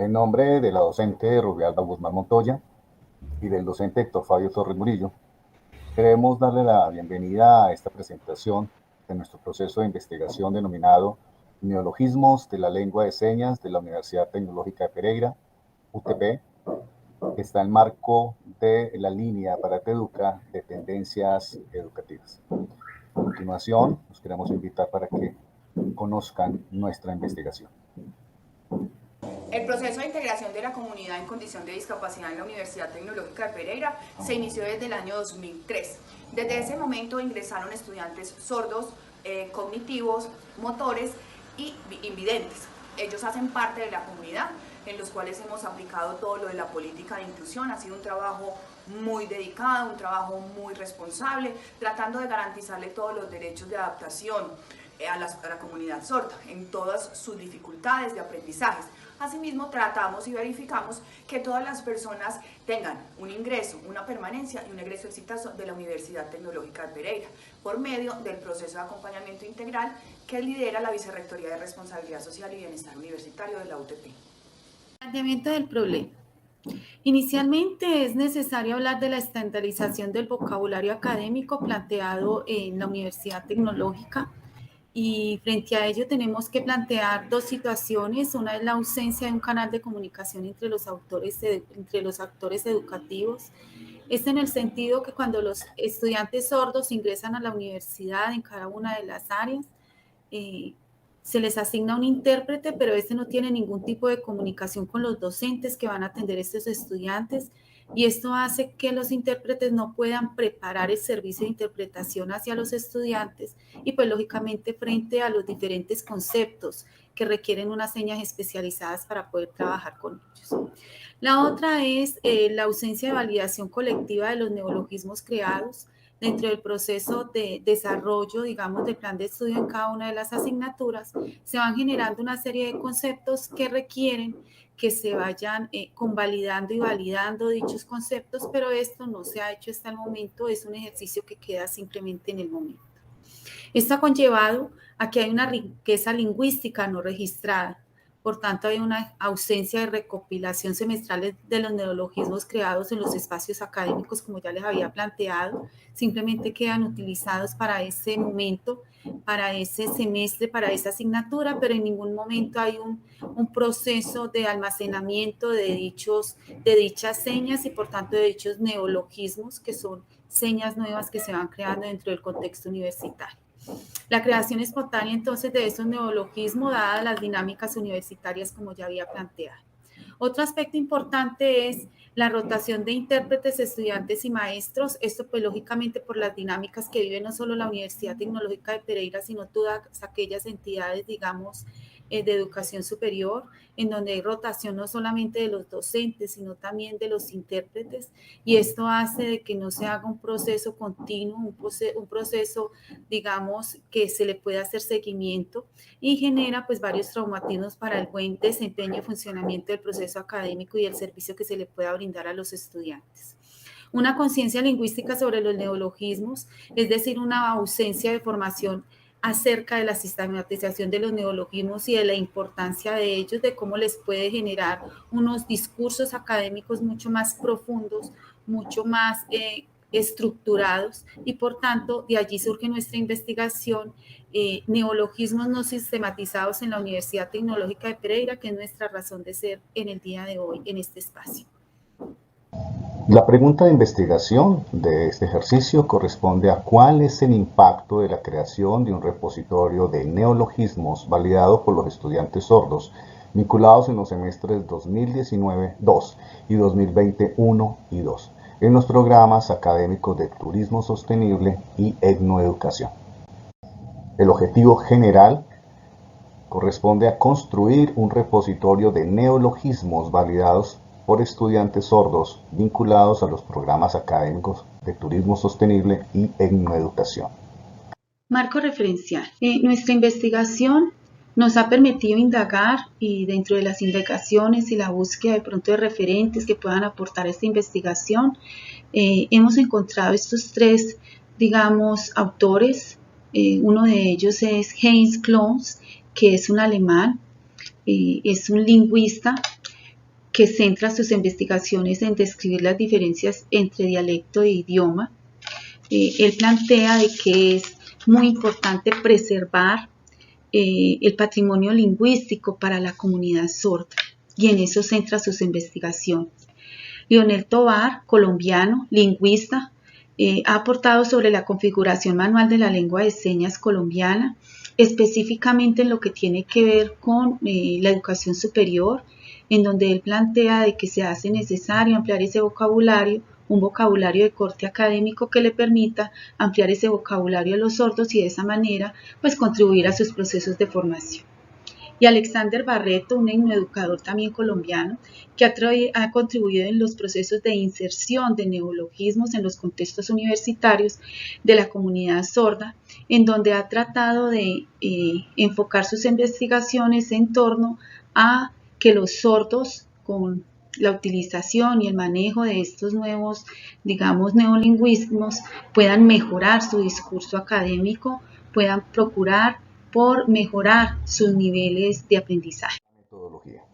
En nombre de la docente Rubialda Guzmán Montoya y del docente Héctor Fabio Torres Murillo, queremos darle la bienvenida a esta presentación de nuestro proceso de investigación denominado Neologismos de la Lengua de Señas de la Universidad Tecnológica de Pereira, UTP, que está en marco de la línea para TEDUCA de tendencias educativas. A continuación, los queremos invitar para que conozcan nuestra investigación. El proceso de integración de la comunidad en condición de discapacidad en la Universidad Tecnológica de Pereira se inició desde el año 2003. Desde ese momento ingresaron estudiantes sordos, cognitivos, motores y invidentes. Ellos hacen parte de la comunidad, en los cuales hemos aplicado todo lo de la política de inclusión. Ha sido un trabajo muy dedicado, un trabajo muy responsable, tratando de garantizarle todos los derechos de adaptación a la comunidad sorda en todas sus dificultades de aprendizajes. Asimismo, tratamos y verificamos que todas las personas tengan un ingreso, una permanencia y un egreso exitoso de la Universidad Tecnológica de Pereira, por medio del proceso de acompañamiento integral que lidera la Vicerrectoría de Responsabilidad Social y Bienestar Universitario de la UTP. Planteamiento del problema. Inicialmente es necesario hablar de la estandarización del vocabulario académico planteado en la Universidad Tecnológica. Y frente a ello tenemos que plantear dos situaciones. Una es la ausencia de un canal de comunicación entre los actores educativos. Esto en el sentido que cuando los estudiantes sordos ingresan a la universidad en cada una de las áreas, se les asigna un intérprete, pero este no tiene ningún tipo de comunicación con los docentes que van a atender a estos estudiantes, y esto hace que los intérpretes no puedan preparar el servicio de interpretación hacia los estudiantes y pues lógicamente frente a los diferentes conceptos que requieren unas señas especializadas para poder trabajar con ellos. La otra es la ausencia de validación colectiva de los neologismos creados dentro del proceso de desarrollo, digamos, del plan de estudio en cada una de las asignaturas. Se van generando una serie de conceptos que requieren que se vayan convalidando y validando dichos conceptos, pero esto no se ha hecho hasta el momento, es un ejercicio que queda simplemente en el momento. Esto ha conllevado a que hay una riqueza lingüística no registrada. Por tanto, hay una ausencia de recopilación semestral de los neologismos creados en los espacios académicos, como ya les había planteado. Simplemente quedan utilizados para ese momento, para ese semestre, para esa asignatura, pero en ningún momento hay un proceso de almacenamiento de dichas señas y, por tanto, de dichos neologismos, que son señas nuevas que se van creando dentro del contexto universitario. La creación espontánea entonces de esos neologismos, dadas las dinámicas universitarias como ya había planteado. Otro aspecto importante es la rotación de intérpretes, estudiantes y maestros. Esto pues lógicamente por las dinámicas que vive no solo la Universidad Tecnológica de Pereira, sino todas aquellas entidades, digamos, de educación superior, en donde hay rotación no solamente de los docentes, sino también de los intérpretes, y esto hace de que no se haga un proceso continuo, un proceso, digamos, que se le pueda hacer seguimiento, y genera pues varios traumatismos para el buen desempeño y funcionamiento del proceso académico y el servicio que se le pueda brindar a los estudiantes. Una conciencia lingüística sobre los neologismos, es decir, una ausencia de formación acerca de la sistematización de los neologismos y de la importancia de ellos, de cómo les puede generar unos discursos académicos mucho más profundos, mucho más estructurados, y por tanto de allí surge nuestra investigación, neologismos no sistematizados en la Universidad Tecnológica de Pereira, que es nuestra razón de ser en el día de hoy en este espacio. La pregunta de investigación de este ejercicio corresponde a cuál es el impacto de la creación de un repositorio de neologismos validado por los estudiantes sordos vinculados en los semestres 2019-2 y 2020-1 y 2 en los programas académicos de Turismo Sostenible y Etnoeducación. El objetivo general corresponde a construir un repositorio de neologismos validados por estudiantes sordos vinculados a los programas académicos de Turismo Sostenible y Etnoeducación. Marco referencial. Nuestra investigación nos ha permitido indagar, y dentro de las indagaciones y la búsqueda de pronto de referentes que puedan aportar esta investigación, hemos encontrado estos tres, digamos, autores. Uno de ellos es Heinz Kloss, que es un alemán, es un lingüista que centra sus investigaciones en describir las diferencias entre dialecto e idioma. Él plantea de que es muy importante preservar el patrimonio lingüístico para la comunidad sorda, y en eso centra sus investigaciones. Leonel Tovar, colombiano, lingüista, ha aportado sobre la configuración manual de la lengua de señas colombiana, específicamente en lo que tiene que ver con la educación superior, en donde él plantea de que se hace necesario ampliar ese vocabulario, un vocabulario de corte académico que le permita ampliar ese vocabulario a los sordos y de esa manera pues contribuir a sus procesos de formación. Y Alexander Barreto, un etnoeducador también colombiano, que ha contribuido en los procesos de inserción de neologismos en los contextos universitarios de la comunidad sorda, en donde ha tratado de enfocar sus investigaciones en torno a que los sordos, con la utilización y el manejo de estos nuevos, digamos, neolingüismos, puedan mejorar su discurso académico, puedan procurar por mejorar sus niveles de aprendizaje. Metodología.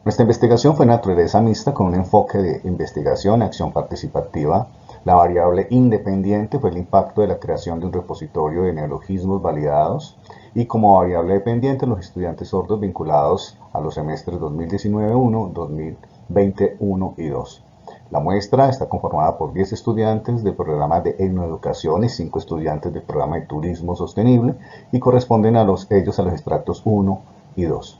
Nuestra investigación fue naturaleza mixta con un enfoque de investigación, acción participativa. La variable independiente fue el impacto de la creación de un repositorio de neologismos validados y como variable dependiente los estudiantes sordos vinculados a los semestres 2019-1, 2020-1 y 2. La muestra está conformada por 10 estudiantes del programa de etnoeducación y 5 estudiantes del programa de turismo sostenible y corresponden a los extractos 1 y 2.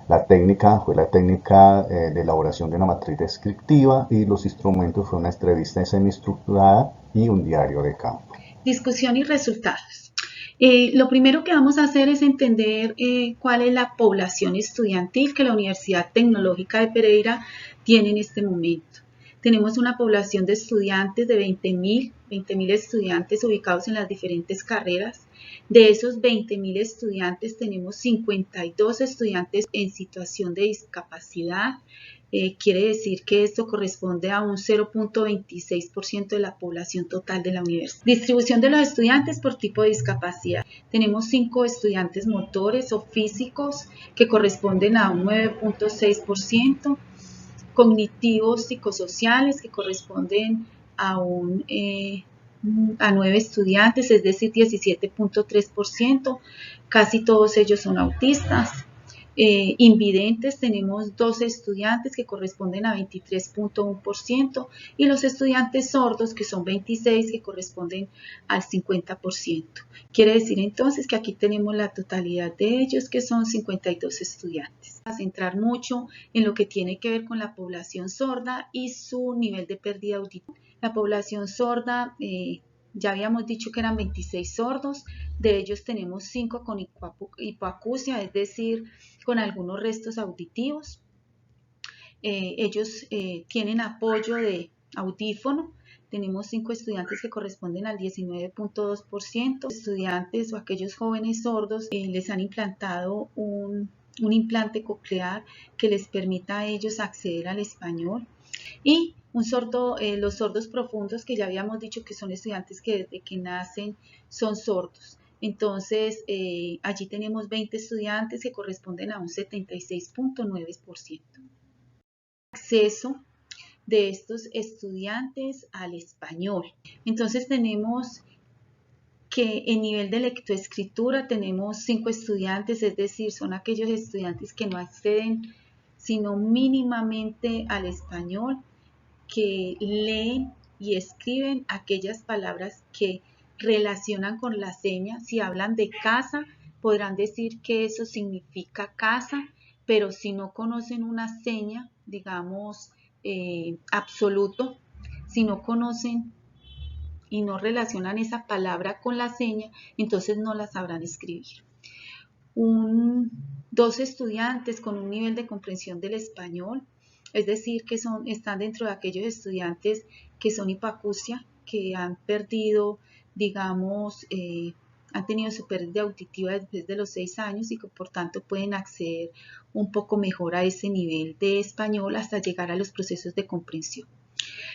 La técnica fue la técnica de elaboración de una matriz descriptiva y los instrumentos fue una entrevista semiestructurada y un diario de campo. Discusión y resultados. Lo primero que vamos a hacer es entender cuál es la población estudiantil que la Universidad Tecnológica de Pereira tiene en este momento. Tenemos una población de estudiantes de 20.000 estudiantes ubicados en las diferentes carreras. De esos 20.000 estudiantes tenemos 52 estudiantes en situación de discapacidad. Quiere decir que esto corresponde a un 0.26% de la población total de la universidad. Distribución de los estudiantes por tipo de discapacidad. Tenemos 5 estudiantes motores o físicos que corresponden a un 9.6%. Cognitivos psicosociales que corresponden a 9 estudiantes, es decir, 17.3%. Casi todos ellos son autistas. Invidentes tenemos 12 estudiantes que corresponden a 23.1% y los estudiantes sordos que son 26 que corresponden al 50%. Quiere decir entonces que aquí tenemos la totalidad de ellos que son 52 estudiantes. A centrar mucho en lo que tiene que ver con la población sorda y su nivel de pérdida auditiva. La población sorda, ya habíamos dicho que eran 26 sordos, de ellos tenemos 5 con hipoacusia, es decir, con algunos restos auditivos. Ellos tienen apoyo de audífono. Tenemos 5 estudiantes que corresponden al 19.2%. Estudiantes o aquellos jóvenes sordos les han implantado un implante coclear que les permita a ellos acceder al español. Y los sordos profundos, que ya habíamos dicho que son estudiantes que desde que nacen son sordos. Entonces, allí tenemos 20 estudiantes que corresponden a un 76.9%. Acceso de estos estudiantes al español. Entonces, tenemos que en nivel de lectoescritura tenemos 5 estudiantes, es decir, son aquellos estudiantes que no acceden sino mínimamente al español, que leen y escriben aquellas palabras que relacionan con la seña. Si hablan de casa, podrán decir que eso significa casa, pero si no conocen una seña, digamos, absoluto, si no conocen y no relacionan esa palabra con la seña, entonces no la sabrán escribir. 2 estudiantes con un nivel de comprensión del español, es decir, que están dentro de aquellos estudiantes que son hipoacusia, que han perdido, digamos, han tenido su pérdida auditiva después de los 6 años y que por tanto pueden acceder un poco mejor a ese nivel de español hasta llegar a los procesos de comprensión.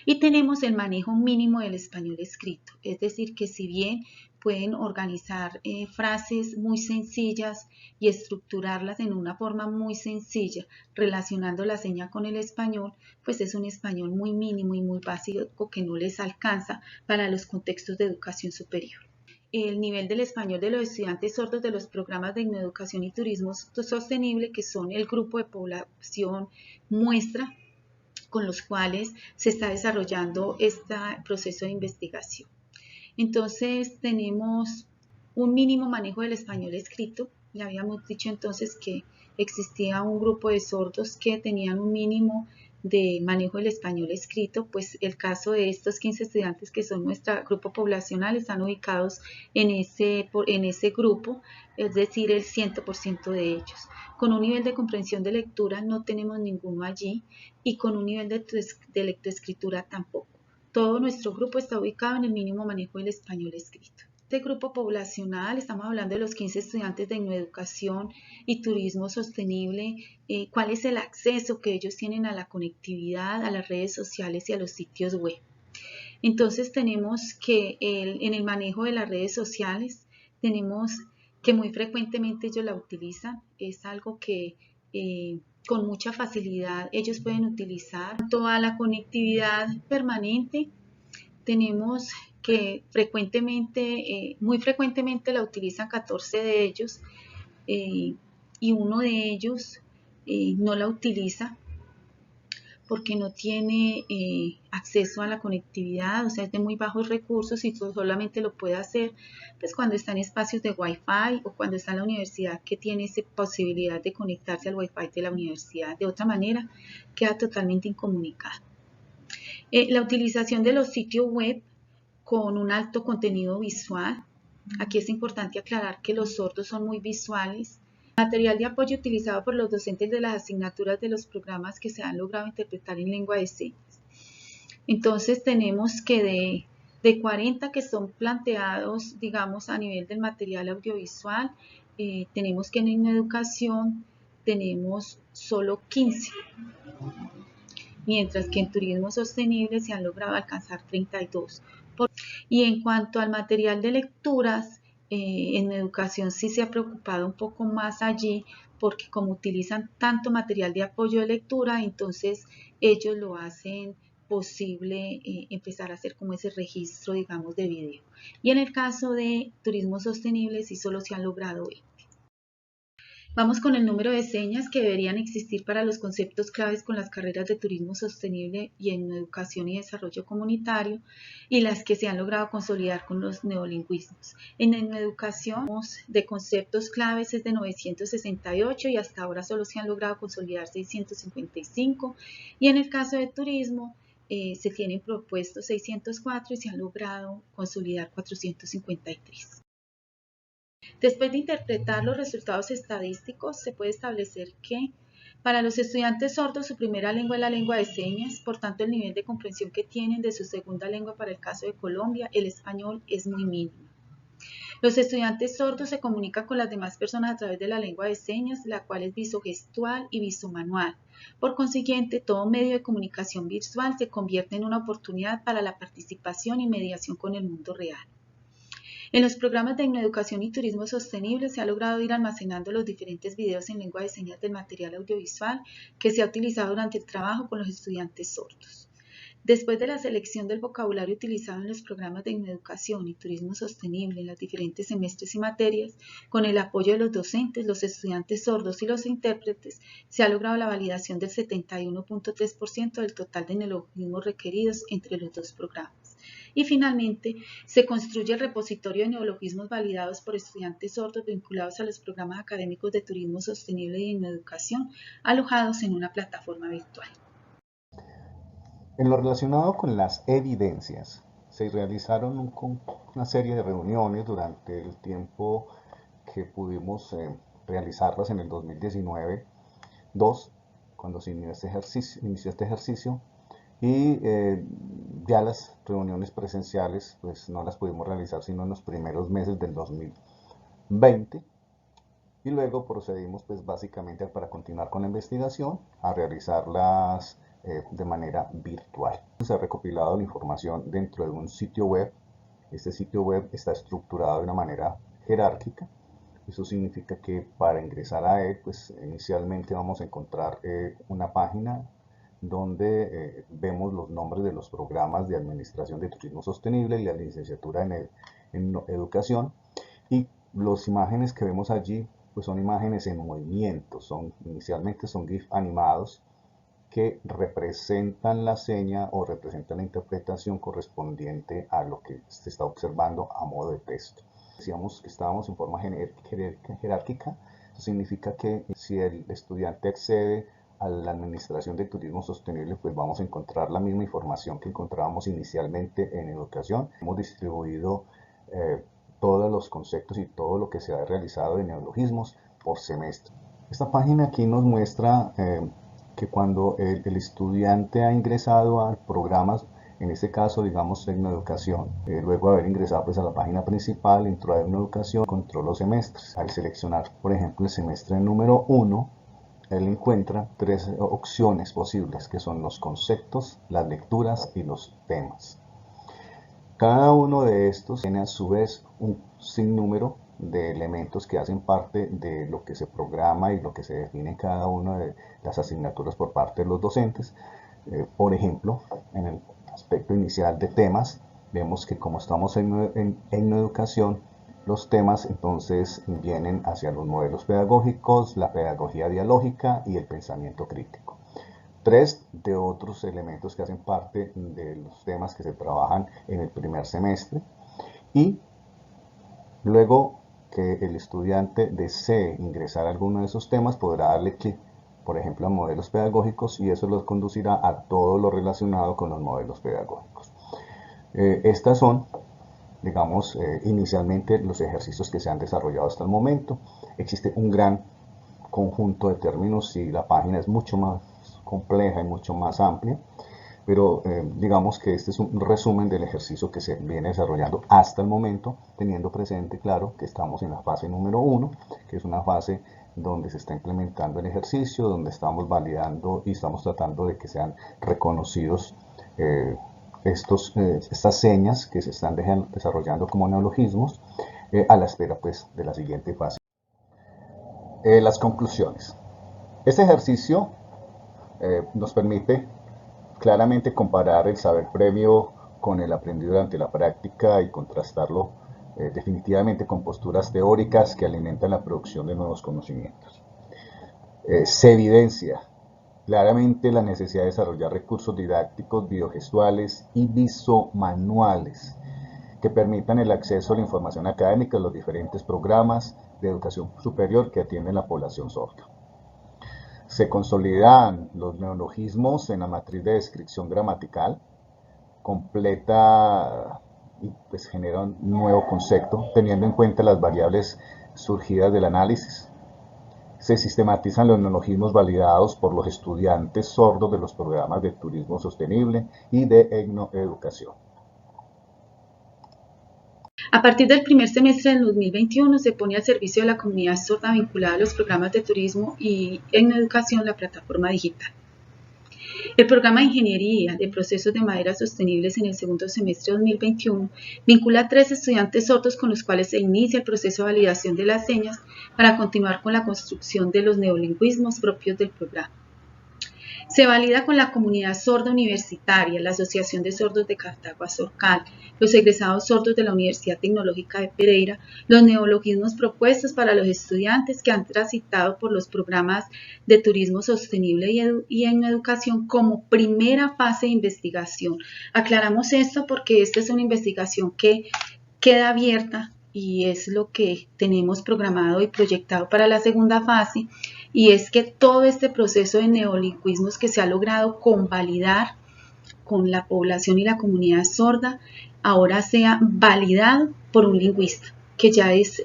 Y tenemos el manejo mínimo del español escrito, es decir, que si bien pueden organizar frases muy sencillas y estructurarlas en una forma muy sencilla, relacionando la seña con el español, pues es un español muy mínimo y muy básico que no les alcanza para los contextos de educación superior. El nivel del español de los estudiantes sordos de los programas de Educación y Turismo Sostenible, que son el grupo de población muestra con los cuales se está desarrollando este proceso de investigación. Entonces tenemos un mínimo manejo del español escrito. Ya habíamos dicho entonces que existía un grupo de sordos que tenían un mínimo de manejo del español escrito, pues el caso de estos 15 estudiantes que son nuestro grupo poblacional están ubicados en ese grupo, es decir, el 100% de ellos. Con un nivel de comprensión de lectura no tenemos ninguno allí y con un nivel de lectoescritura tampoco. Todo nuestro grupo está ubicado en el mínimo manejo del español escrito. Este grupo poblacional, estamos hablando de los 15 estudiantes de Educación y Turismo Sostenible, cuál es el acceso que ellos tienen a la conectividad, a las redes sociales y a los sitios web. Entonces tenemos que en el manejo de las redes sociales, tenemos que muy frecuentemente ellos la utilizan, es algo que con mucha facilidad ellos pueden utilizar. Toda la conectividad permanente, tenemos que muy frecuentemente la utilizan 14 de ellos y uno de ellos no la utiliza porque no tiene acceso a la conectividad, o sea, es de muy bajos recursos y solamente lo puede hacer pues, cuando está en espacios de Wi-Fi o cuando está en la universidad que tiene esa posibilidad de conectarse al Wi-Fi de la universidad. De otra manera, queda totalmente incomunicado. La utilización de los sitios web con un alto contenido visual. Aquí es importante aclarar que los sordos son muy visuales. Material de apoyo utilizado por los docentes de las asignaturas de los programas que se han logrado interpretar en lengua de señas. Entonces tenemos que de 40 que son planteados, digamos, a nivel del material audiovisual, tenemos que en educación tenemos solo 15, mientras que en turismo sostenible se han logrado alcanzar 32. Y en cuanto al material de lecturas, en educación sí se ha preocupado un poco más allí, porque como utilizan tanto material de apoyo de lectura, entonces ellos lo hacen posible empezar a hacer como ese registro, digamos, de video. Y en el caso de turismo sostenible, sí solo se han logrado 20. Vamos con el número de señas que deberían existir para los conceptos claves con las carreras de turismo sostenible y en educación y desarrollo comunitario y las que se han logrado consolidar con los neolingüismos. En educación de conceptos claves es de 968 y hasta ahora solo se han logrado consolidar 655 y en el caso de turismo se tienen propuestos 604 y se han logrado consolidar 453. Después de interpretar los resultados estadísticos, se puede establecer que para los estudiantes sordos su primera lengua es la lengua de señas, por tanto el nivel de comprensión que tienen de su segunda lengua para el caso de Colombia, el español, es muy mínimo. Los estudiantes sordos se comunican con las demás personas a través de la lengua de señas, la cual es visogestual y visomanual. Por consiguiente, todo medio de comunicación visual se convierte en una oportunidad para la participación y mediación con el mundo real. En los programas de Educación y Turismo Sostenible se ha logrado ir almacenando los diferentes videos en lengua de señas del material audiovisual que se ha utilizado durante el trabajo con los estudiantes sordos. Después de la selección del vocabulario utilizado en los programas de Educación y Turismo Sostenible en los diferentes semestres y materias, con el apoyo de los docentes, los estudiantes sordos y los intérpretes, se ha logrado la validación del 71.3% del total de neologismos requeridos entre los dos programas. Y finalmente, se construye el repositorio de neologismos validados por estudiantes sordos vinculados a los programas académicos de turismo sostenible y en educación, alojados en una plataforma virtual. En lo relacionado con las evidencias, se realizaron una serie de reuniones durante el tiempo que pudimos realizarlas en el 2019, cuando se inició este ejercicio, y ya las reuniones presenciales pues no las pudimos realizar sino en los primeros meses del 2020 y luego procedimos pues básicamente para continuar con la investigación a realizarlas de manera virtual. Se ha recopilado la información dentro de un sitio web Este sitio web está estructurado de una manera jerárquica. Eso significa que para ingresar a él, pues inicialmente vamos a encontrar una página donde vemos los nombres de los programas de administración de turismo sostenible y la licenciatura en educación, y las imágenes que vemos allí pues son imágenes en movimiento, inicialmente son GIF animados que representan la seña o representan la interpretación correspondiente a lo que se está observando a modo de texto. Decíamos que estábamos en forma jerárquica. Eso significa que si el estudiante accede a la administración de turismo sostenible, pues vamos a encontrar la misma información que encontrábamos inicialmente en educación. Hemos distribuido todos los conceptos y todo lo que se ha realizado de neologismos por semestre. Esta página aquí nos muestra que cuando el estudiante ha ingresado a programas, en este caso digamos Tecnoeducación, luego de haber ingresado pues a la página principal, entró a Tecnoeducación, encontró los semestres. Al seleccionar por ejemplo el semestre número 1, él encuentra 3 opciones posibles, que son los conceptos, las lecturas y los temas. Cada uno de estos tiene a su vez un sinnúmero de elementos que hacen parte de lo que se programa y lo que se define en cada una de las asignaturas por parte de los docentes. Por ejemplo, en el aspecto inicial de temas, vemos que como estamos en educación, los temas entonces vienen hacia los modelos pedagógicos, la pedagogía dialógica y el pensamiento crítico. 3 de otros elementos que hacen parte de los temas que se trabajan en el primer semestre, y luego que el estudiante desee ingresar a alguno de esos temas podrá darle clic, por ejemplo, a modelos pedagógicos, y eso los conducirá a todo lo relacionado con los modelos pedagógicos. Estas son, digamos, inicialmente los ejercicios que se han desarrollado hasta el momento. Existe un gran conjunto de términos y la página es mucho más compleja y mucho más amplia, pero digamos que este es un resumen del ejercicio que se viene desarrollando hasta el momento, teniendo presente, claro, que estamos en la fase número 1, que es una fase donde se está implementando el ejercicio, donde estamos validando y estamos tratando de que sean reconocidos estas señas que se están desarrollando como neologismos, a la espera pues de la siguiente fase. Las conclusiones. Este ejercicio nos permite claramente comparar el saber previo con el aprendido durante la práctica y contrastarlo definitivamente con posturas teóricas que alimentan la producción de nuevos conocimientos. Se evidencia claramente la necesidad de desarrollar recursos didácticos, videogestuales y visomanuales que permitan el acceso a la información académica en los diferentes programas de educación superior que atienden la población sorda. Se consolidan los neologismos en la matriz de descripción gramatical, completa y pues genera un nuevo concepto, teniendo en cuenta las variables surgidas del análisis. Se sistematizan los neologismos validados por los estudiantes sordos de los programas de turismo sostenible y de etnoeducación. A partir del primer semestre del 2021 se pone al servicio de la comunidad sorda vinculada a los programas de turismo y etnoeducación la plataforma digital. El programa de Ingeniería de Procesos de Madera Sostenibles en el segundo semestre de 2021 vincula a 3 estudiantes sordos con los cuales se inicia el proceso de validación de las señas para continuar con la construcción de los neolingüismos propios del programa. Se valida con la comunidad sorda universitaria, la Asociación de Sordos de Cartago Azorcal, los egresados sordos de la Universidad Tecnológica de Pereira, los neologismos propuestos para los estudiantes que han transitado por los programas de turismo sostenible y en educación como primera fase de investigación. Aclaramos esto porque esta es una investigación que queda abierta y es lo que tenemos programado y proyectado para la segunda fase, y es que todo este proceso de neolingüismos que se ha logrado convalidar con la población y la comunidad sorda ahora sea validado por un lingüista, que ya es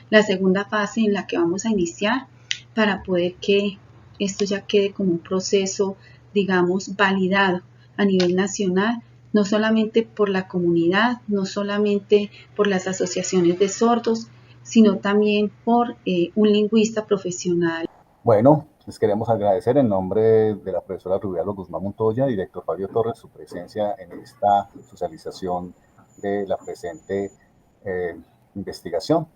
la segunda fase en la que vamos a iniciar para poder que esto ya quede como un proceso, digamos, validado a nivel nacional, no solamente por la comunidad, no solamente por las asociaciones de sordos, sino también por un lingüista profesional. Bueno, les queremos agradecer en nombre de la profesora Rubialo Guzmán Montoya y director Fabio Torres su presencia en esta socialización de la presente investigación.